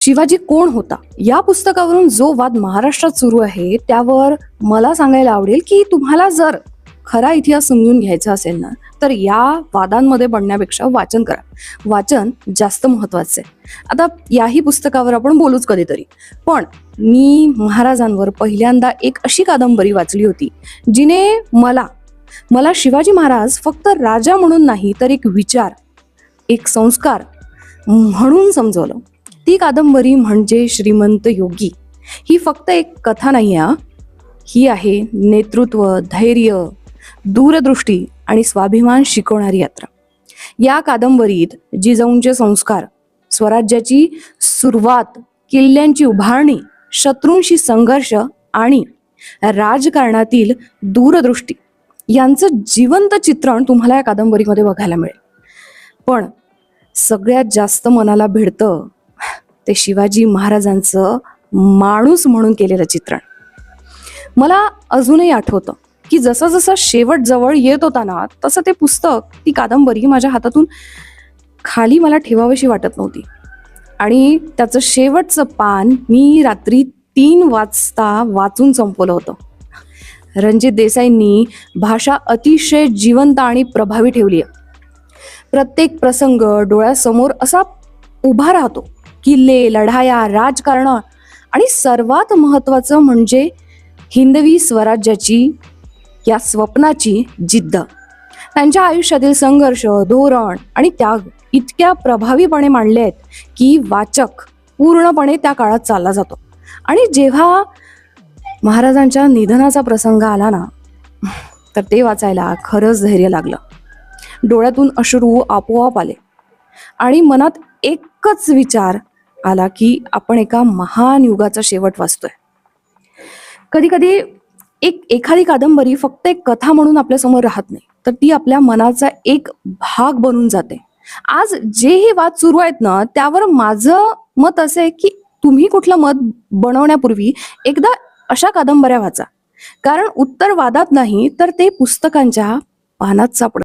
शिवाजी कोण होता या पुस्तकावरून जो वाद महाराष्ट्रात सुरू आहे त्यावर मला सांगायला आवडेल की तुम्हाला जर खरा इतिहास समजून घ्यायचा असेल ना तर या वादांमध्ये पडण्यापेक्षा वाचन करा. वाचन जास्त महत्वाचं आहे. आता याही पुस्तकावर आपण बोलूच कधीतरी, पण मी महाराजांवर पहिल्यांदा एक अशी कादंबरी वाचली होती जिने मला मला शिवाजी महाराज फक्त राजा म्हणून नाही तर एक विचार, एक संस्कार म्हणून समजवलं. ती कादंबरी म्हणजे श्रीमंत योगी. ही फक्त एक कथा नाही आहे, ही आहे नेतृत्व, धैर्य, दूरदृष्टी आणि स्वाभिमान शिकवणारी यात्रा. या कादंबरीत जिजाऊंचे संस्कार, स्वराज्याची सुरुवात, किल्ल्यांची उभारणी, शत्रूंशी संघर्ष आणि राजकारणातील दूरदृष्टी यांचं जिवंत चित्रण तुम्हाला या कादंबरीमध्ये बघायला मिळेल. पण सगळ्यात जास्त मनाला भिडतं ते शिवाजी महाराजांचं माणूस म्हणून केलेलं चित्रण. मला अजूनही आठवतं की जसं जसं शेवट जवळ येत होता ना तसं ते पुस्तक, ती कादंबरी माझ्या हातातून खाली मला ठेवावीशी वाटत नव्हती. आणि त्याचं शेवटचं पान मी रात्री 3 वाजता वाचून संपवलं होतं. रणजित देसाईंनी भाषा अतिशय जिवंत आणि प्रभावी ठेवली आहे. प्रत्येक प्रसंग डोळ्यासमोर असा उभा राहतो. किल्ले, लढाया, राजकारण आणि सर्वात महत्वाचं म्हणजे हिंदवी स्वराज्याची, या स्वप्नाची जिद्द. त्यांच्या आयुष्यातील संघर्ष, धोरण आणि त्याग इतक्या प्रभावीपणे मांडले आहेत की वाचक पूर्णपणे त्या काळात चालला जातो. आणि जेव्हा महाराजांच्या निधनाचा प्रसंग आला ना तर ते वाचायला खरंच धैर्य लागलं. डोळ्यातून अश्रू आपोआप आले आणि मनात एकच विचार आला की आपण एका महान युगाचा शेवट वाचतोय. कधी कधी एखादी कादंबरी फक्त एक कथा म्हणून आपल्या समोर राहत नाही, तर ती आपल्या मनाचा एक भाग बनून जाते. आज जेही वाद सुरू आहेत ना त्यावर माझं मत असं आहे की तुम्ही कुठलं मत बनवण्यापूर्वी एकदा अशा कादंबऱ्या वाचा, कारण उत्तर वादात नाही तर ते पुस्तकांच्या पानात सापडतं.